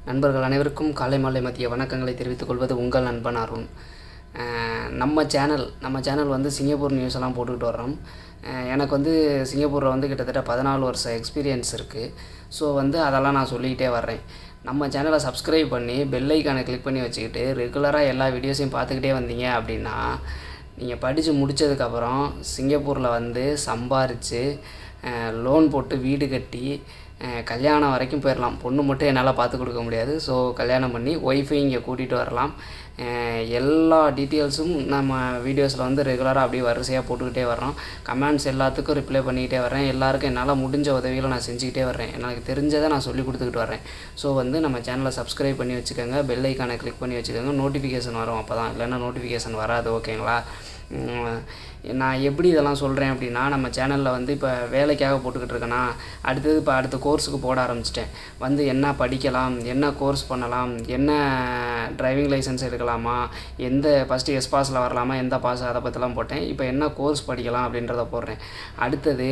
நண்பர்கள் அனைவருக்கும் காலை மாலை மதிய வணக்கங்களை தெரிவித்துக் கொள்வது உங்கள் நண்பன் அருண். நம்ம சேனல் வந்து சிங்கப்பூர் நியூஸ் எல்லாம் போட்டுக்கிட்டு வர்றோம். எனக்கு வந்து சிங்கப்பூரில் வந்து கிட்டத்தட்ட 14 வருஷம் எக்ஸ்பீரியன்ஸ் இருக்குது. ஸோ வந்து அதெல்லாம் நான் சொல்லிக்கிட்டே வர்றேன். நம்ம சேனலை சப்ஸ்கிரைப் பண்ணி பெல் ஐக்கானை கிளிக் பண்ணி வச்சுக்கிட்டு ரெகுலராக எல்லா வீடியோஸையும் பார்த்துக்கிட்டே வந்தீங்க அப்படின்னா நீங்கள் படித்து முடித்ததுக்கப்புறம் சிங்கப்பூரில் வந்து சம்பாரித்து லோன் போட்டு வீடு கட்டி கல்யாணம் வரைக்கும் போயிடலாம். பொண்ணு மட்டும் என்னால் பார்த்து கொடுக்க முடியாது. ஸோ கல்யாணம் பண்ணி ஒய்ஃபை இங்கே கூட்டிகிட்டு வரலாம். எல்லா டீட்டெயில்ஸும் நம்ம வீடியோஸில் வந்து ரெகுலராக அப்படியே வரிசையாக போட்டுக்கிட்டே வர்றோம். கமெண்ட்ஸ் எல்லாத்துக்கும் ரிப்ளை பண்ணிக்கிட்டே வர்றேன். எல்லாருக்கும் என்னால் முடிஞ்ச உதவிகளை நான் செஞ்சுக்கிட்டே வர்றேன். எனக்கு தெரிஞ்சதை நான் சொல்லி கொடுத்துக்கிட்டு வர்றேன். ஸோ வந்து நம்ம சேனலை சப்ஸ்கிரைப் பண்ணி வச்சுக்கோங்க, பெல் ஐக்கானை கிளிக் பண்ணி வச்சுக்கோங்க. நோட்டிஃபிகேஷன் வரும் அப்போ தான், இல்லைன்னா நோட்டிஃபிகேஷன் வராது. ஓகேங்களா? நான் எப்படி இதெல்லாம் சொல்கிறேன் அப்படின்னா, நம்ம சேனலில் வந்து இப்போ வேலைக்காக போட்டுக்கிட்டு இருக்கேன்னா அடுத்த கோர்ஸுக்கு போட ஆரம்பிச்சிட்டேன். வந்து என்ன படிக்கலாம், என்ன கோர்ஸ் பண்ணலாம், என்ன டிரைவிங் லைசன்ஸ் எடுக்கலாமா, ஃபஸ்ட்டு எஸ் பாஸில் வரலாமா, எந்த பாஸ், அதை பற்றிலாம் போட்டேன். இப்போ என்ன கோர்ஸ் படிக்கலாம் அப்படின்றத போடுறேன். அடுத்தது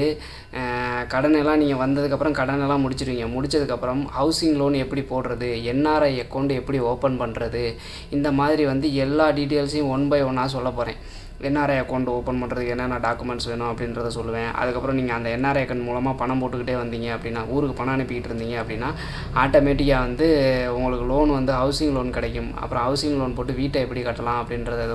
கடனெல்லாம் நீங்கள் வந்ததுக்கப்புறம் கடனெல்லாம் முடிச்சதுக்கப்புறம் ஹவுசிங் லோன் எப்படி போடுறது, என்ஆர்ஐ அக்கௌண்ட் எப்படி ஓப்பன் பண்ணுறது, இந்த மாதிரி வந்து எல்லா டீட்டெயில்ஸையும் ஒன் பை ஒன்னாக சொல்ல போகிறேன். என்ஆர்ஐ அக்கௌண்ட் ஓப்பன் பண்ணுறதுக்கு என்னென்ன டாக்குமெண்ட்ஸ் வேணும் அப்படின்றத சொல்லுவேன். அதுக்கப்புறம் நீங்கள் அந்த என்ஆர்ஐ அக்கௌண்ட் மூலமாக பணம் போட்டுக்கிட்டே வந்தீங்க அப்படின்னா, ஊருக்கு பணம் அனுப்பிக்கிட்டு இருந்தீங்க அப்படின்னா ஆட்டோமேட்டிக்காக வந்து உங்களுக்கு லோன் வந்து ஹவுசிங் லோன் கிடைக்கும். அப்புறம் ஹவுசிங் லோன் போட்டு வீட்டை எப்படி கட்டலாம் அப்படின்றத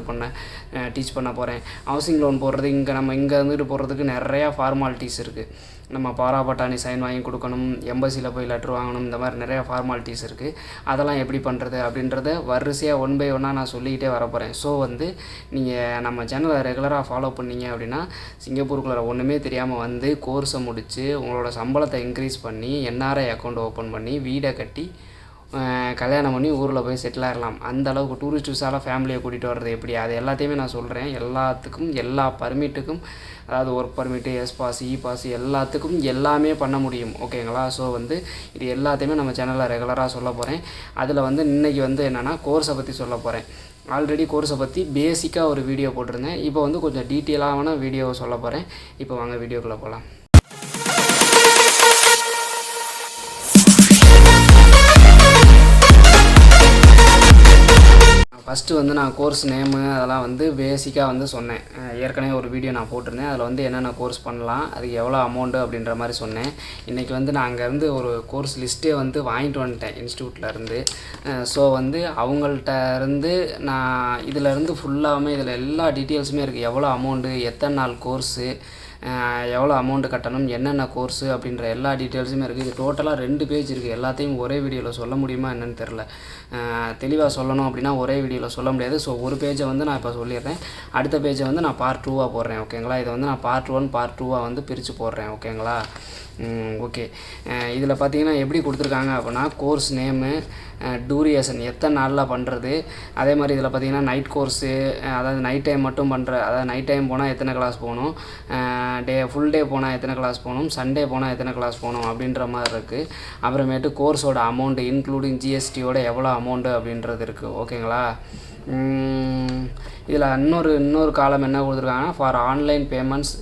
டீச் பண்ண போகிறேன். ஹவுசிங் லோன் போடுறது நம்ம இங்கே இருந்துட்டு போடுறதுக்கு நிறையா ஃபார்மாலிட்டிஸ் இருக்குது. நம்ம பாராபட்டாணி சைன் வாங்கி கொடுக்கணும், எம்பசியில் போய் லெட்ரு வாங்கணும், இந்த மாதிரி நிறையா ஃபார்மாலிட்டிஸ் இருக்குது. அதெல்லாம் எப்படி பண்ணுறது அப்படின்றத வரிசையாக ஒன் பை ஒன்னாக நான் சொல்லிக்கிட்டே வரப்போகிறேன். ஸோ வந்து நீங்கள் நம்ம சேனலை ரெகுலராக ஃபாலோ பண்ணிங்க அப்படின்னா சிங்கப்பூருக்குள்ளே ஒன்றுமே தெரியாமல் வந்து கோர்ஸை முடித்து உங்களோட சம்பளத்தை இன்க்ரீஸ் பண்ணி என்ஆர்ஐ அக்கௌண்ட் ஓப்பன் பண்ணி வீடை கட்டி கல்யாணம் பண்ணி ஊரில் போய் செட்டில் ஆகிடலாம். அந்த அளவுக்கு டூரிஸ்ட் விசாவில் ஃபேமிலியை கூட்டிகிட்டு வர்றது எப்படி, அது எல்லாத்தையுமே நான் சொல்கிறேன். எல்லாத்துக்கும் எல்லா பர்மிட்டுக்கும், அதாவது work permit, S pass, e pass, எல்லாத்துக்கும் எல்லாமே பண்ண முடியும். ஓகேங்களா? ஸோ வந்து இது எல்லாத்தையுமே நம்ம சேனலில் ரெகுலராக சொல்ல போகிறேன். அதில் வந்து இன்றைக்கி வந்து என்னென்னா கோர்ஸை பற்றி சொல்ல போகிறேன். ஆல்ரெடி கோர்ஸை பற்றி பேசிக்காக ஒரு வீடியோ போட்டிருந்தேன். இப்போ வந்து கொஞ்சம் டீட்டெயிலான வீடியோவை சொல்ல போகிறேன். இப்போ வாங்க வீடியோக்குள்ளே போகலாம். ஃபஸ்ட்டு வந்து நான் கோர்ஸ் நேமு அதெல்லாம் வந்து பேசிக்காக வந்து சொன்னேன். ஏற்கனவே ஒரு வீடியோ நான் போட்டிருந்தேன். அதில் வந்து என்னென்ன கோர்ஸ் பண்ணலாம், அதுக்கு எவ்வளோ அமௌண்ட்டு அப்படின்ற மாதிரி சொன்னேன். இன்றைக்கி வந்து நான் அங்கேருந்து ஒரு கோர்ஸ் லிஸ்ட்டே வந்து வாங்கிட்டு வந்துட்டேன் இன்ஸ்டியூட்லேருந்து. ஸோ வந்து அவங்கள்ட்ட இருந்து நான் இதிலேருந்து ஃபுல்லாகவே இதில் எல்லா டீட்டெயில்ஸுமே இருக்குது. எவ்வளோ அமௌண்ட்டு, எத்தனை நாள் கோர்ஸு, எவ்வளோ அமௌண்ட்டு கட்டணும், என்னென்ன கோர்ஸு அப்படின்ற எல்லா டீட்டெயில்ஸுமே இருக்குது. இது டோட்டலாக 2 பேஜ் இருக்குது. எல்லாத்தையும் ஒரே வீடியோவில் சொல்ல முடியுமா என்னென்னு தெரில. தெளிவாக சொல்லணும் அப்படின்னா ஒரே வீடியோவில் சொல்ல முடியாது. ஸோ ஒரு பேஜை வந்து நான் இப்போ சொல்லிடுறேன். அடுத்த பேஜை வந்து நான் பார்ட் 2வாக போடுறேன். ஓகேங்களா? இதை வந்து நான் பார்ட் 1 பார்ட் 2வாக வந்து பிரித்து போடுறேன். ஓகேங்களா? ஓகே. இதில் பார்த்தீங்கன்னா எப்படி கொடுத்துருக்காங்க அப்படின்னா கோர்ஸ் நேமு, டூரியேஷன், எத்தனை நாளில் பண்ணுறது, அதே மாதிரி இதில் பார்த்தீங்கன்னா நைட் கோர்ஸு, அதாவது நைட் டைம் மட்டும் அதாவது நைட் டைம் போனால் எத்தனை கிளாஸ் போகணும், ஃபுல் டே போனால் எத்தனை கிளாஸ் போகணும், சண்டே போனால் எத்தனை கிளாஸ் போகணும் அப்படின்ற மாதிரி இருக்குது. அப்புறமேட்டு கோர்ஸோட அமௌண்ட்டு இன்க்ளூடிங் ஜிஎஸ்டியோட எவ்வளோ அமௌண்ட்டு அப்படின்றது இருக்குது. ஓகேங்களா? இதில் இன்னொரு காலம் என்ன கொடுத்துருக்காங்கன்னா for online payments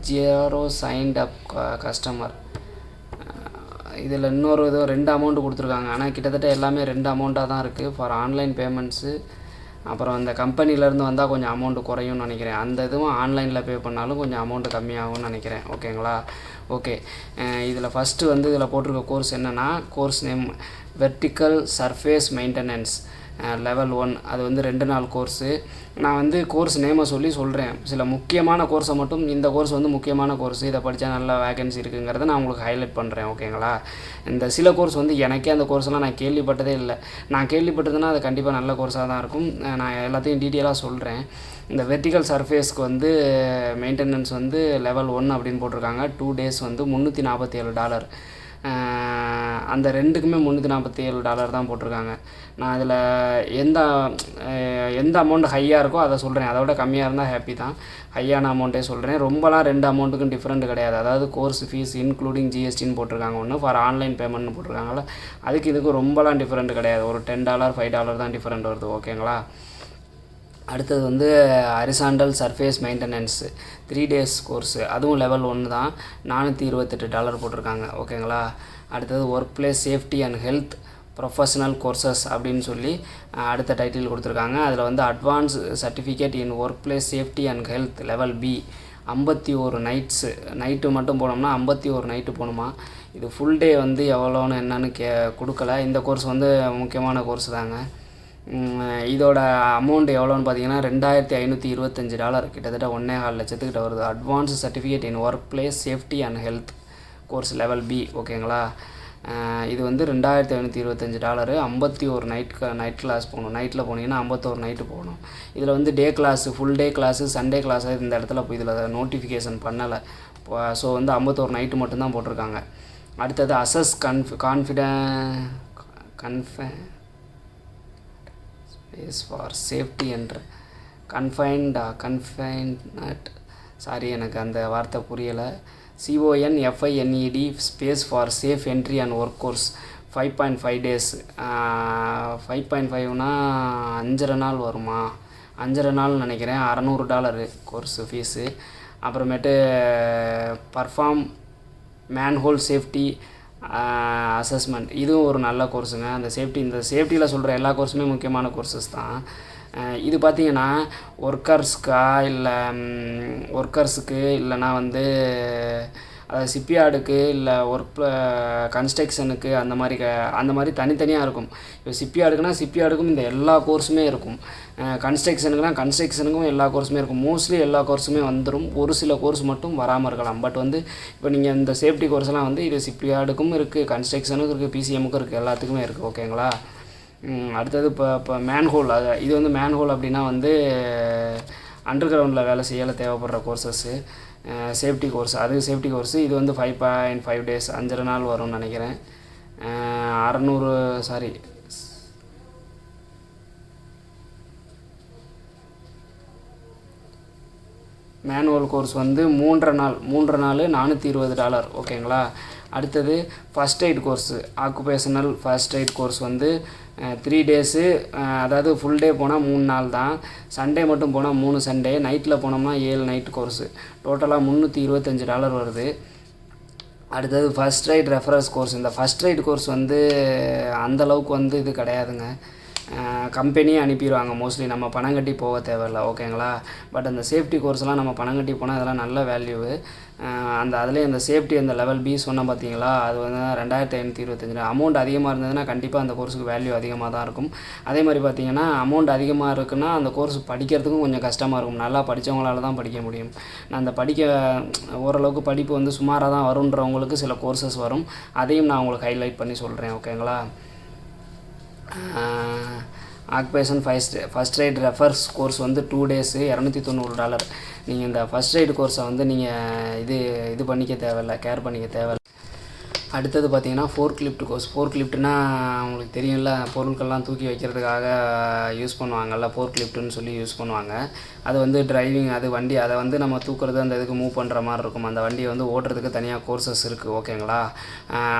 0 signed up customer. இதில் இன்னொரு 2 அமௌண்ட்டு கொடுத்துருக்காங்க. ஆனால் கிட்டத்தட்ட எல்லாமே 2 அமௌண்ட்டாக தான் இருக்குது. ஃபார் ஆன்லைன் பேமெண்ட்ஸு, அப்புறம் அந்த கம்பெனிலேருந்து வந்தால் கொஞ்சம் அமௌண்ட்டு குறையும்னு நினைக்கிறேன். அந்த இதுவும் ஆன்லைனில் பே பண்ணாலும் கொஞ்சம் அமௌண்ட்டு கம்மியாகும்னு நினைக்கிறேன். ஓகேங்களா? ஓகே. இதில் ஃபஸ்ட்டு வந்து இதில் போட்டிருக்க கோர்ஸ் என்னென்னா, course name vertical surface maintenance level 1. அது வந்து 2 நாள் கோர்ஸு. நான் வந்து கோர்ஸ் நேமை சொல்கிறேன். சில முக்கியமான கோர்ஸை மட்டும், இந்த கோர்ஸ் வந்து முக்கியமான கோர்ஸு, இதை படித்தா நல்ல வேகன்சி இருக்குங்கிறத நான் உங்களுக்கு ஹைலைட் பண்ணுறேன். ஓகேங்களா? இந்த சில கோர்ஸ் வந்து எனக்கே அந்த கோர்ஸ்லாம் நான் கேள்விப்பட்டதே இல்லை. நான் கேள்விப்பட்டதுன்னா அது கண்டிப்பாக நல்ல கோர்ஸாக தான் இருக்கும். நான் எல்லாத்தையும் டீட்டெயிலாக சொல்கிறேன். இந்த வெர்டிக்கல் சர்ஃபேஸ்க்கு வந்து மெயின்டெனன்ஸ் வந்து லெவல் 1 அப்படின்னு போட்டிருக்காங்க. 2 days வந்து $347. அந்த 2க்குமே $347 தான் போட்டிருக்காங்க. நான் அதில் எந்த அமௌண்ட் ஹையாக இருக்கோ அதை சொல்கிறேன். அதை விட கம்மியாக இருந்தால் ஹாப்பி தான். ஹையான அமௌண்ட்டே சொல்கிறேன். ரொம்பலாம் 2 அமௌண்ட்டுக்கும் டிஃப்ரெண்ட் கிடையாது. அதாவது கோர்ஸ் ஃபீஸ் இன்க்ளூடிங் ஜிஎஸ்டின்னு போட்டிருக்காங்க ஒன்று, ஃபார் ஆன்லைன் பேமெண்ட்னு போட்டிருக்காங்களா. இதுக்கும் ரொம்பலாம் டிஃப்ரெண்ட் கிடையாது. ஒரு $10 $5 தான் டிஃப்ரெண்ட் வருது. ஓகேங்களா? அடுத்தது வந்து horizontal surface maintenance 3 days course, அதுவும் லெவல் 1 தான். $428 போட்டிருக்காங்க. ஓகேங்களா? அடுத்தது work place safety and health professional courses அப்படின்னு சொல்லி அடுத்த டைட்டில் கொடுத்துருக்காங்க. அதில் வந்து advance certificate in work place safety and health level B 51 night மட்டும் போனோம்னா 51 நைட்டு போகணுமா. இது ஃபுல் டே வந்து எவ்வளோன்னு என்னன்னு கொடுக்கல. இந்த கோர்ஸ் வந்து முக்கியமான கோர்ஸ் தாங்க. இதோட அமௌண்ட் எவ்வளோன்னு பார்த்தீங்கன்னா $2525, கிட்டத்தட்ட 1.25 லட்சத்துக்கிட்ட வருது. Advance certificate in work place safety and health course level B. ஓகேங்களா. இது வந்து $2525, 51 நைட் கிளாஸ் போகணும். நைட்டில் போனீங்கன்னா 51 நைட்டு போகணும். இதில் வந்து டே class, full day class, Sunday class இந்த இடத்துல இதில் நோட்டிஃபிகேஷன் பண்ணலை. ஸோ வந்து 51 நைட்டு மட்டும்தான் போட்டிருக்காங்க. அடுத்தது அசஸ் ஸ்பேஸ் ஃபார் சேஃப்டி என்ற கன்ஃபைன்ட் சாரி, எனக்கு அந்த வார்த்தை புரியலை. CONFINED space for safe entry and work course 5.5 days. 5.5னா 5.5 நாள் வருமா, 5.5 நாள் நினைக்கிறேன். $600 கோர்ஸு ஃபீஸு. அப்புறமேட்டு பர்ஃபார்ம் மேன்ஹோல் சேஃப்டி அசஸ்மெண்ட், இதுவும் ஒரு நல்ல கோர்ஸுங்க. இந்த சேஃப்டியில் சொல்கிற எல்லா கோர்ஸுமே முக்கியமான கோர்சஸ் தான். இது பார்த்திங்கன்னா ஒர்க்கர்ஸுக்கு இல்லைனா வந்து ஷிப்யார்டுக்கு இல்லை கன்ஸ்ட்ரக்ஷனுக்கு அந்த மாதிரி தனித்தனியாக இருக்கும். இப்போ ஷிப்யார்டுக்கும் இந்த எல்லா கோர்ஸுமே இருக்கும். கன்ஸ்ட்ரக்ஷனுக்கும் எல்லா கோர்ஸுமே இருக்கும். மோஸ்ட்லி எல்லா கோர்ஸுமே வந்துடும். ஒரு சில கோர்ஸ் மட்டும் வராமல் இருக்கலாம். பட் வந்து இப்போ நீங்கள் இந்த சேஃப்டி கோர்ஸ்லாம் வந்து இது ஷிப்யார்டுக்கும் இருக்குது, கன்ஸ்ட்ரக்ஷனுக்கும் இருக்குது, PCMக்கும் இருக்குது, எல்லாத்துக்குமே இருக்குது. ஓகேங்களா. அடுத்தது இப்போ மேன்ஹோல், இது வந்து மேன்ஹோல் அப்படின்னா வந்து அண்டர் கிரவுண்டில் வேலை செய்யலை தேவைப்படுற கோர்சஸ்ஸு சேஃப்டி கோர்ஸ். Safety course. இது வந்து 5.5 days, 5.5 நாள் வரும்னு நினைக்கிறேன். 600 மேனுவல் கோர்ஸ் வந்து 3.5 நாள் $420. ஓகேங்களா. அடுத்தது first aid course, occupational first aid course வந்து 3 days, அதாவது ஃபுல் டே போனால் 3 நாள் தான். சண்டே மட்டும் போனால் 3 சண்டே, நைட்டில் போனோம்னா 7 நைட் கோர்ஸு. டோட்டலாக $325 வருது. அடுத்தது ஃபஸ்ட் எய்ட் ரெஃபரன்ஸ் கோர்ஸ். இந்த ஃபஸ்ட் எய்ட் கோர்ஸ் வந்து அந்தளவுக்கு வந்து இது கிடையாதுங்க. கம்பெனியே அனுப்பிடுவாங்க மோஸ்ட்லி, நம்ம பணம் கட்டி போக தேவையில்லை. ஓகேங்களா. பட் அந்த சேஃப்டி கோர்ஸ்லாம் நம்ம பணம் கட்டி போனால் அதெல்லாம் நல்ல வேல்யூவு. அதுலேயே அந்த சேஃப்டி அந்த லெவல் பி சொன்னால் பார்த்தீங்களா, அது வந்து $2525. அமௌண்ட் அதிகமாக இருந்ததுன்னா கண்டிப்பாக அந்த கோர்ஸுக்கு வேல்யூ அதிகமாக தான் இருக்கும். அதே மாதிரி பார்த்தீங்கன்னா அமௌண்ட் அதிகமாக இருக்குன்னா அந்த கோர்ஸ் படிக்கிறதுக்கும் கொஞ்சம் கஷ்டமாக இருக்கும். நல்லா படித்தவங்களால தான் படிக்க முடியும். நான் அந்த ஓரளவுக்கு படிப்பு வந்து சுமாராக தான் வருன்றவங்களுக்கு சில கோர்சஸ் வரும். அதையும் நான் உங்களுக்கு ஹைலைட் பண்ணி சொல்கிறேன். ஓகேங்களா. Occupation first aid refers course வந்து 2 days, $290. நீங்கள் இந்த ஃபஸ்ட் எய்ட் கோர்ஸை வந்து நீங்கள் இது பண்ணிக்க தேவையில்லை, கேர் பண்ணிக்க தேவையில்லை. அடுத்தது பார்த்தீங்கன்னா ஃபோர்க்லிஃப்ட் கோர்ஸ். ஃபோர்க்லிஃப்ட்னா உங்களுக்கு தெரியும்ல, பொருட்கள்லாம் தூக்கி வைக்கிறதுக்காக யூஸ் பண்ணுவாங்கள்ல, ஃபோர்க்லிஃப்ட்டுன்னு சொல்லி யூஸ் பண்ணுவாங்க. அது வந்து டிரைவிங், வண்டி அதை வந்து நம்ம தூக்குறது, அந்த இதுக்கு மூவ் பண்ணுற மாதிரி இருக்கும். அந்த வண்டியை வந்து ஓட்டுறதுக்கு தனியாக கோர்சஸ் இருக்குது. ஓகேங்களா.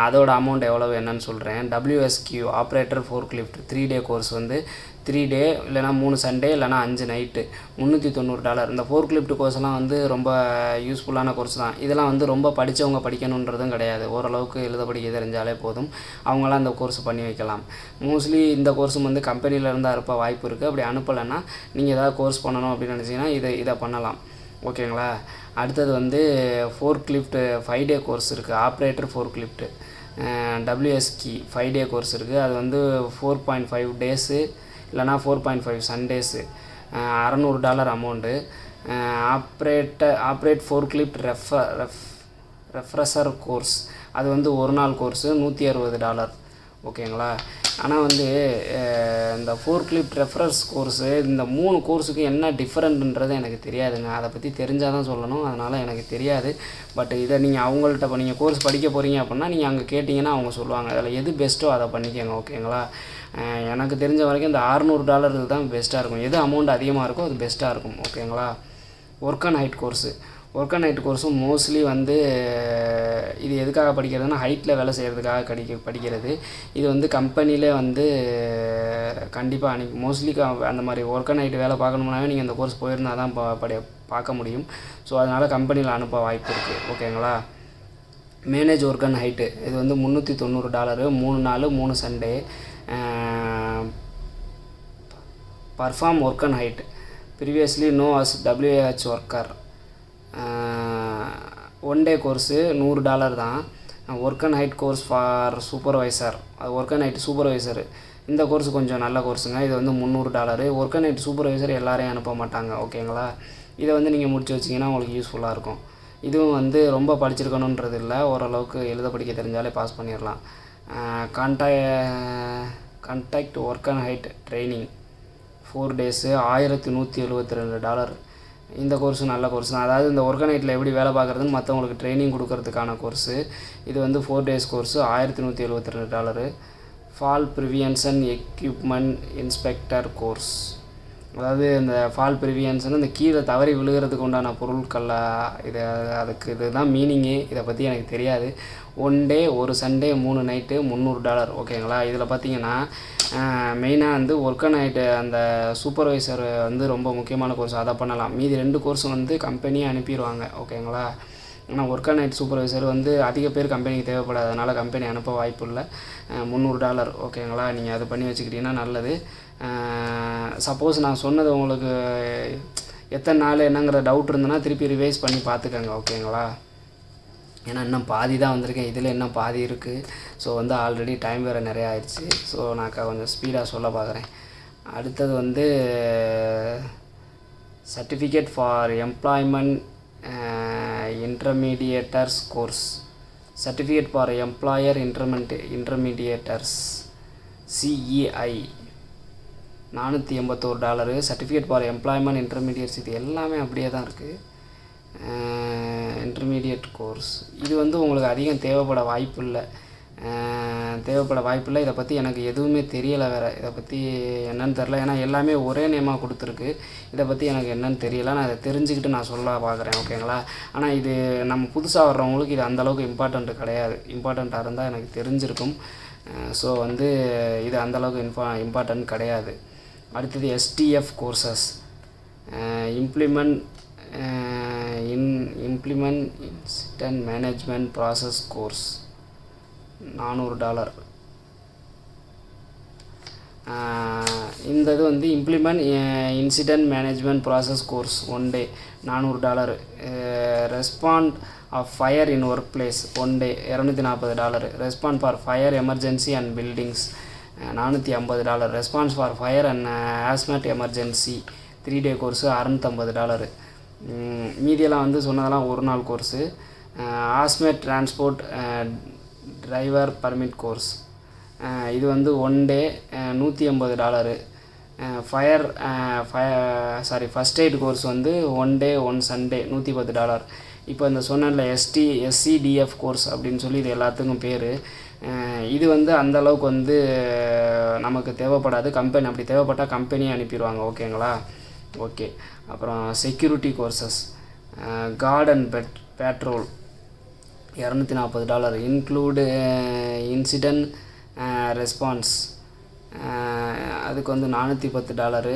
அதோட அமௌண்ட் எவ்வளவு என்னன்னு சொல்கிறேன். WSQ operator forklift 3 day course வந்து 3 day, இல்லைனா 3 சண்டே, இல்லைனா 5 நைட்டு, $390. இந்த ஃபோர்க்லிஃப்ட் கோர்ஸ்லாம் வந்து ரொம்ப யூஸ்ஃபுல்லான கோர்ஸ் தான். இதெல்லாம் வந்து ரொம்ப படித்தவங்க படிக்கணுன்றதும் கிடையாது. ஓரளவுக்கு எழுத படிக்க தெரிஞ்சாலே போதும், அவங்களாம் இந்த கோர்ஸ் பண்ணி வைக்கலாம். மோஸ்ட்லி இந்த கோர்ஸும் வந்து கம்பெனியிலேருந்து அனுப்ப வாய்ப்பு இருக்குது. அப்படி அனுப்பலைன்னா நீங்கள் ஏதாவது கோர்ஸ் பண்ணணும் அப்படின்னு நினச்சிங்கன்னா இதை பண்ணலாம். ஓகேங்களா. அடுத்தது வந்து ஃபோர்க்லிஃப்ட் 5 day கோர்ஸ் இருக்குது. Operator forklift WSQ 5 day course இருக்குது. அது வந்து 4.5 days, இல்லைனா 4.5 சண்டேஸு, $600 amount. Operate forklift refresher course, அது வந்து 1 நாள் கோர்ஸு, $160. ஓகேங்களா. ஆனால் வந்து இந்த ஃபோர்க்லிஃப்ட் ரெஃபரன்ஸ் கோர்ஸு, இந்த 3 கோர்ஸுக்கு என்ன டிஃப்ரெண்ட்ன்றது எனக்கு தெரியாதுங்க. அதை பற்றி தெரிஞ்சால் தான் சொல்லணும், அதனால் எனக்கு தெரியாது. பட் இதை நீங்கள் அவங்கள்ட்ட இப்போ நீங்கள் கோர்ஸ் படிக்க போகிறீங்க அப்படின்னா நீங்கள் அங்கே கேட்டிங்கன்னா அவங்க சொல்லுவாங்க. அதில் எது பெஸ்ட்டோ அதை பண்ணிக்கோங்க. ஓகேங்களா. எனக்கு தெரிஞ்ச வரைக்கும் இந்த $600 தான் பெஸ்ட்டாக இருக்கும். எது அமௌண்ட் அதிகமாக இருக்கோ அது பெஸ்ட்டாக இருக்கும். ஓகேங்களா. Work and height course. Work and height கோர்ஸும் மோஸ்ட்லி வந்து இது எதுக்காக படிக்கிறதுனா ஹைட்டில் வேலை செய்கிறதுக்காக படிக்கிறது. இது வந்து கம்பெனிலே வந்து கண்டிப்பாக மோஸ்ட்லி அந்த மாதிரி ஒர்க் அண்ட் ஹைட் வேலை பார்க்கணும்னாவே நீங்கள் இந்த கோர்ஸ் போயிருந்தால் தான் பார்க்க முடியும். ஸோ அதனால் கம்பெனியில் அனுப்ப வாய்ப்பு இருக்குது. ஓகேங்களா. மேனேஜ் ஒர்க் அண்ட் ஹைட்டு இது வந்து $390 3 நாள் 3 Sunday. Perform work and height previously know as WH worker. 1 day course $100 தான். Work and height course for supervisor, அது ஒர்க் அண்ட் ஹைட் சூப்பர்வைசரு. இந்த கோர்ஸ் கொஞ்சம் நல்ல கோர்ஸுங்க. இது வந்து $300. ஒர்க் அண்ட் ஹைட் சூப்பர்வைசர் எல்லாரையும் அனுப்ப மாட்டாங்க, ஓகேங்களா. இதை வந்து நீங்கள் முடிச்சு வச்சிங்கன்னா உங்களுக்கு யூஸ்ஃபுல்லாக இருக்கும். இதுவும் வந்து ரொம்ப படிச்சிருக்கணுன்றது இல்லை, ஓரளவுக்கு எழுத படிக்க தெரிஞ்சாலே பாஸ் பண்ணிடலாம். Contact work and height training 4 days $1172. இந்த கோர்ஸும் நல்ல கோர்ஸ் தான். அதாவது இந்த ஒர்க் அண்ட் ஹைட்டில் எப்படி வேலை பார்க்குறதுன்னு மற்றவங்களுக்கு ட்ரைனிங் கொடுக்கறதுக்கான கோர்ஸு. இது வந்து 4 days course $1172. Fall prevention equipment inspector course. அதாவது இந்த ஃபால் ப்ரிவியன்ஷன் இந்த கீழே தவறி விழுகிறதுக்கு உண்டான பொருட்களில் அதுக்கு இதுதான் மீனிங்கு. இதை பற்றி எனக்கு தெரியாது. 1 டே 1 சண்டே 3 நைட்டு $300, ஓகேங்களா. இதில் பார்த்தீங்கன்னா மெயினாக வந்து ஒர்க் அண்ட் ஹைட்டு அந்த சூப்பர்வைசர் வந்து ரொம்ப முக்கியமான கோர்ஸ், அதை பண்ணலாம். மீதி 2 கோர்ஸும் வந்து கம்பெனியே அனுப்பிடுவாங்க, ஓகேங்களா. ஆனால் ஒர்க் அண்ட் ஹைட் சூப்பர்வைசர் வந்து அதிக பேர் கம்பெனிக்கு தேவைப்படாது, அதனால் கம்பெனி அனுப்ப வாய்ப்பு இல்லை. $300, ஓகேங்களா. நீங்கள் அது பண்ணி வச்சுக்கிட்டிங்கன்னா நல்லது. சப்போஸ் நான் சொன்னது உங்களுக்கு எத்தனை நாள் என்னங்கிற டவுட் இருந்ததுன்னா திருப்பி ரிவைஸ் பண்ணி பார்த்துக்கங்க, ஓகேங்களா. ஏன்னா இன்னும் பாதி தான் வந்திருக்கேன், இதில் இன்னும் பாதி இருக்குது. ஸோ வந்து ஆல்ரெடி டைம் வேறு நிறையா ஆயிடுச்சு. ஸோ நான் கொஞ்சம் ஸ்பீடாக சொல்ல பார்க்குறேன். அடுத்தது வந்து certificate for employment intermediators course. Certificate for employer intermediators CEI $481. Certificate for employment intermediates இது எல்லாமே அப்படியே தான் இருக்குது. இன்டர்மீடியேட் கோர்ஸ் இது வந்து உங்களுக்கு அதிகம் தேவைப்பட வாய்ப்பு இல்லை. இதை பற்றி எனக்கு எதுவுமே தெரியலை வேறு. இதை பற்றி என்னன்னு தெரில, ஏன்னா எல்லாமே ஒரே நேமாக கொடுத்துருக்கு. இதை பற்றி எனக்கு என்னன்னு தெரியலை. நான் இதை தெரிஞ்சுக்கிட்டு நான் சொல்ல பார்க்குறேன், ஓகேங்களா. ஆனால் இது நம்ம புதுசாக வர்றவங்களுக்கு இது அந்தளவுக்கு இம்பார்ட்டண்ட்டு கிடையாது. இம்பார்ட்டண்ட்டாக இருந்தால் எனக்கு தெரிஞ்சிருக்கும். ஸோ வந்து இது அந்தளவுக்கு இம்பார்ட்டன்ட் கிடையாது. அடுத்தது STF courses. Implement incident management process course $400. இந்த இது வந்து implement incident management process course 1 day $400. Respond of fire in work place 1 day $240. Respond for fire emergency and buildings $450. Response for fire and hazmat emergency 3 day course $650. மீதியெல்லாம் வந்து சொன்னதெல்லாம் 1 நாள் course. Hazmat transport driver permit course இது வந்து 1 டே $150. First aid course வந்து 1 டே 1 Sunday $110. இப்போ இந்த சொன்னல SCDF கோர்ஸ் அப்படின்னு சொல்லி இது எல்லாத்துக்கும் பேர். இது வந்து அந்தளவுக்கு வந்து நமக்கு தேவைப்படாது. கம்பெனி அப்படி தேவைப்பட்டால் கம்பெனியே அனுப்பிடுவாங்க, ஓகேங்களா. ஓகே, அப்புறம் security courses card and patrol $240. Include incident response அதுக்கு வந்து $410.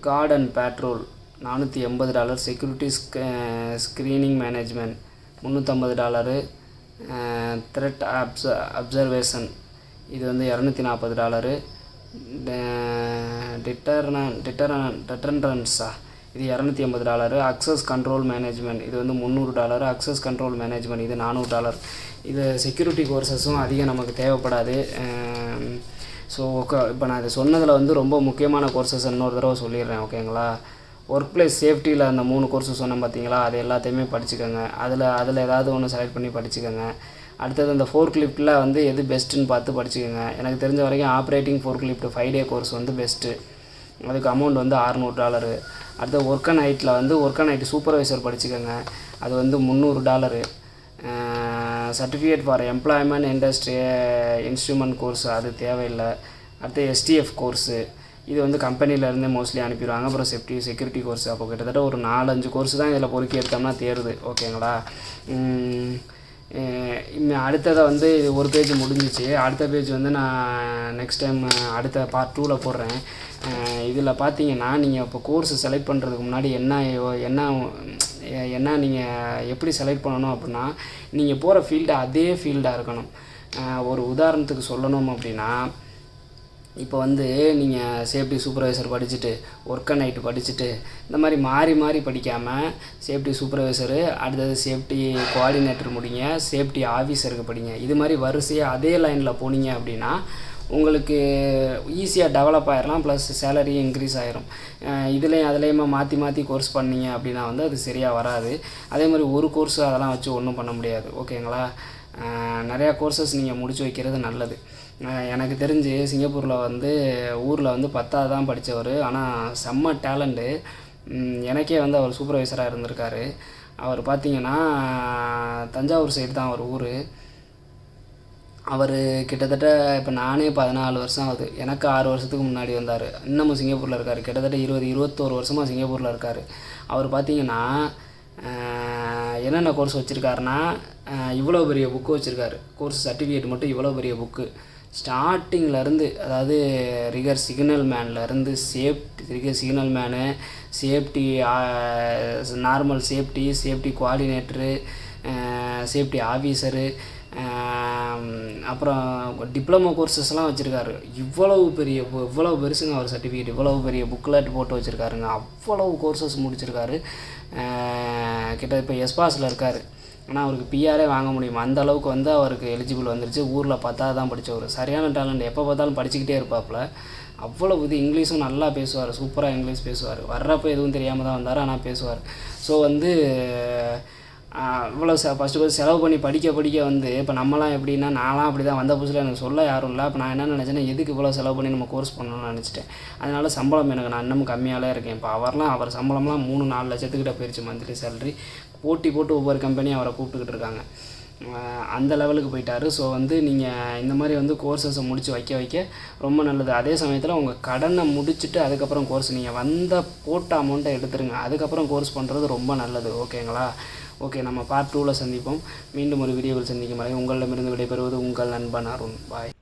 Card and patrol $480. Security screening management $350. Thread observation இது வந்து $240. டிட்டரன்ஸா இது $280. அக்சஸ் கண்ட்ரோல் மேனேஜ்மெண்ட் இது வந்து $300. அக்சஸ் கண்ட்ரோல் மேனேஜ்மெண்ட் இது $400. இது செக்யூரிட்டி கோர்சஸும் அதிகம் நமக்கு தேவைப்படாது. ஸோ இப்போ நான் இது சொன்னதில் வந்து ரொம்ப முக்கியமான கோர்சஸ் இன்னொரு தடவை சொல்லிடுறேன், ஓகேங்களா. ஒர்க் பிளேஸ் சேஃப்டியில் அந்த 3 கோர்ஸு சொன்னேன் பார்த்தீங்களா, அது எல்லாத்தையுமே படிச்சுக்கோங்க. அதில் ஏதாவது ஒன்று செலக்ட் பண்ணி படிச்சுக்கோங்க. அடுத்தது அந்த ஃபோர்க் லிஃப்ட்டில் வந்து எது பெஸ்ட்டுன்னு பார்த்து படிச்சுக்கோங்க. எனக்கு தெரிஞ்ச வரைக்கும் ஆப்ரேட்டிங் ஃபோர்க் லிஃப்ட் 5 டே கோர்ஸ் வந்து பெஸ்ட்டு. அதுக்கு அமௌண்ட் வந்து $600. அடுத்து ஒர்க் அண்ட் ஹைட்டில் வந்து ஒர்க் அண்ட் ஹைட் சூப்பர்வைசர் படிச்சுக்கோங்க, அது வந்து $300. Certificate for employment industry instrument course அது தேவையில்லை. அடுத்து STF கோர்ஸு இது வந்து கம்பெனிலேருந்தே மோஸ்ட்லி அனுப்பிடுவாங்க. அப்புறம் செக்யூரிட்டி கோர்ஸ் அப்போ கிட்டத்தட்ட ஒரு 4-5 கோர்ஸ் தான் இதில் பொறுக்கி எடுத்தோம்னா தேருது, ஓகேங்களா. அடுத்ததை வந்து இது ஒரு பேஜ் முடிஞ்சிச்சு. அடுத்த பேஜ் வந்து நான் நெக்ஸ்ட் டைம் அடுத்த பார்ட் 2ல் போடுறேன். இதில் பார்த்தீங்கன்னா நீங்கள் இப்போ கோர்ஸ் செலக்ட் பண்ணுறதுக்கு முன்னாடி என்ன என்ன நீங்கள் எப்படி செலக்ட் பண்ணணும் அப்படின்னா, நீங்கள் போகிற ஃபீல்டு அதே ஃபீல்டாக இருக்கணும். ஒரு உதாரணத்துக்கு சொல்லணும் அப்படின்னா, இப்போ வந்து நீங்கள் சேஃப்டி சூப்பர்வைசர் படிச்சுட்டு ஒர்க் நைட்டு படிச்சுட்டு இந்த மாதிரி மாறி மாறி படிக்காமல் சேஃப்டி சூப்பர்வைசரு, அடுத்தது சேஃப்டி கோஆர்டினேட்டர் முடிங்க, சேஃப்டி ஆஃபீஸருக்கு படிங்க. இது மாதிரி வரிசையாக அதே லைனில் போனீங்க அப்படின்னா உங்களுக்கு ஈஸியாக டெவலப் ஆகிடலாம், ப்ளஸ் சேலரி இன்க்ரீஸ் ஆகிரும். இதுலேயும் அதுலேயுமா மாற்றி மாற்றி கோர்ஸ் பண்ணிங்க அப்படின்னா வந்து அது சரியாக வராது. அதே மாதிரி ஒரு கோர்ஸ் அதெல்லாம் வச்சு ஒன்றும் பண்ண முடியாது. ஓகேங்களா? நிறையா கோர்சஸ் நீங்கள் முடிச்சு வைக்கிறது நல்லது. எனக்கு தெரிஞ்சு சிங்கப்பூரில் வந்து ஊரில் வந்து 10வது தான் படித்தவர், ஆனால் செம்ம டேலண்ட்டு. எனக்கே வந்து அவர் சூப்பர்வைசராக இருந்திருக்காரு. அவர் பார்த்திங்கன்னா தஞ்சாவூர் சைடு தான் அவர் ஊர். அவர் கிட்டத்தட்ட இப்போ நானே 14 வருஷம் ஆகுது, எனக்கு 6 வருஷத்துக்கு முன்னாடி வந்தார். இன்னமும் சிங்கப்பூரில் இருக்கார். கிட்டத்தட்ட 21 வருஷமாக சிங்கப்பூரில் இருக்கார். அவர் பார்த்திங்கன்னா என்னென்ன கோர்ஸ் வச்சுருக்காருன்னா, இவ்வளோ பெரிய புக்கு வச்சுருக்காரு. கோர்ஸ் சர்டிஃபிகேட் மட்டும் இவ்வளோ பெரிய புக்கு. ஸ்டார்டிங்லேருந்து, அதாவது ரிகர் சிக்னல் மேன்லேருந்து rigger signal man, safety normal safety coordinator, safety officer, அப்புறம் டிப்ளமோ கோர்சஸ்லாம் வச்சுருக்காரு. இவ்வளவு பெருசுங்க அவர் சர்டிஃபிகேட். இவ்வளவு பெரிய புக்லெட் போட்டு வச்சுருக்காருங்க. அவ்வளவு கோர்சஸ் முடிச்சிருக்காரு. கிட்ட இப்போ எஸ்பாஸில் இருக்கார். ஆனால் அவருக்கு பிஆரே வாங்க முடியுமா, அந்த அளவுக்கு வந்து அவருக்கு எலிஜிபிள் வந்துருச்சு. ஊரில் 10வது தான் படித்தவர். சரியான டேலண்ட். எப்போ பார்த்தாலும் படிச்சுக்கிட்டே இருப்பாப்புல. அவ்வளோ இங்கிலீஷும் நல்லா பேசுவார். சூப்பராக இங்கிலீஷ் பேசுவார். வர்றப்போ எதுவும் தெரியாமல் தான் வந்தார், ஆனால் பேசுவார். ஸோ வந்து இவ்வளோ ஃபஸ்ட்டு செலவு பண்ணி படிக்க வந்து இப்போ நம்மலாம் எப்படின்னா, நான்லாம் அப்படி தான் வந்த புதுசில் எனக்கு சொல்ல யாரும் இல்லை. அப்போ நான் என்ன நினச்சேன்னா, எதுக்கு இவ்வளோ செலவு பண்ணி நம்ம கோர்ஸ் பண்ணணும்னு நினச்சிட்டேன். அதனால சம்பளம் எனக்கு நான் இன்னமும் கம்மியாகலாம் இருக்கேன். இப்போ அவர் சம்பளம்லாம் 3-4 லட்சத்துக்கிட்ட போயிடுச்சு மந்த்லி சேலரி. போட்டு ஒவ்வொரு கம்பெனியும் அவரை கூப்பிட்டுக்கிட்டு இருக்காங்க. அந்த லெவலுக்கு போயிட்டார். ஸோ வந்து நீங்கள் இந்த மாதிரி வந்து கோர்சஸை முடித்து வைக்க ரொம்ப நல்லது. அதே சமயத்தில் உங்கள் கடனை முடிச்சுட்டு அதுக்கப்புறம் கோர்ஸ் நீங்கள் போட்ட அமௌண்ட்டை எடுத்துருங்க. அதுக்கப்புறம் கோர்ஸ் பண்ணுறது ரொம்ப நல்லது. ஓகேங்களா? ஓகே, நம்ம பார்ட் 2ல் சந்திப்போம். மீண்டும் ஒரு வீடியோவில் சந்திக்கும் வரை உங்களிடமிருந்து விடைபெறுவது உங்கள் நண்பன் அருண். பாய்.